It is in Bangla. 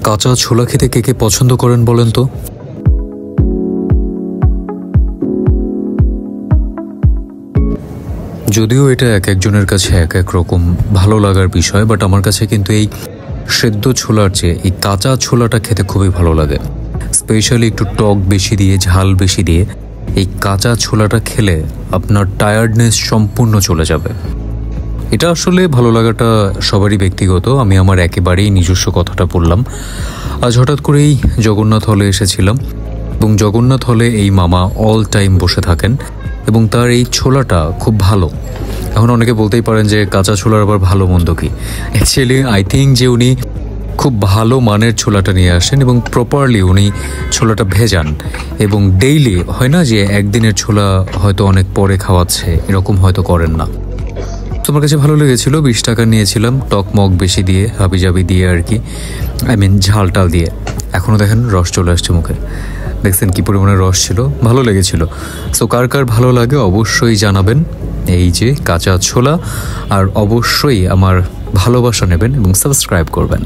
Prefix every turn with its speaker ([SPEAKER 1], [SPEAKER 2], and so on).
[SPEAKER 1] কাঁচা ছোলা খেতে কে কে পছন্দ করেন বলেন তো? যদিও এটা এক একজনের কাছে এক এক রকম ভালো লাগার বিষয়, বাট আমার কাছে কিন্তু এই সেদ্ধ ছোলার চেয়ে এই কাঁচা ছোলাটা খেতে খুবই ভালো লাগে। স্পেশালি একটু টক বেশি দিয়ে, ঝাল বেশি দিয়ে এই কাঁচা ছোলাটা খেলে আপনার টায়ার্ডনেস সম্পূর্ণ চলে যাবে। এটা আসলে ভালো লাগাটা সবারই ব্যক্তিগত। আমি আমার একেবারেই নিজস্ব কথাটা বললাম। আজ হঠাৎ করেই জগন্নাথ হলে এসেছিলাম এবং জগন্নাথ হলে এই মামা অল টাইম বসে থাকেন এবং তার এই ছোলাটা খুব ভালো। এখন অনেকে বলতেই পারেন যে কাঁচা ছোলার আবার ভালো মন্দ কি। অ্যাকচুয়ালি আই থিঙ্ক যে উনি খুব ভালো মানের ছোলাটা নিয়ে আসেন এবং প্রপারলি উনি ছোলাটা ভেজান এবং ডেইলি হয় না যে একদিনের ছোলা হয়তো অনেক পরে খাওয়াচ্ছে, এরকম হয়তো করেন না। তোমার কাছে ভালো লেগেছিল। 20 টাকা নিয়েছিলাম, টক মগ বেশি দিয়ে, হাবিজাবি দিয়ে আর কি, ঝাল টাল দিয়ে। এখনও দেখেন রস চলে আসছে মুখে, দেখছেন কি পরিমাণে রস ছিল, ভালো লেগেছিল। সো কার কার ভালো লাগে অবশ্যই জানাবেন। এই যে কাঁচা ছোলা, আর অবশ্যই আমার ভালোবাসা নেবেন এবং সাবস্ক্রাইব করবেন।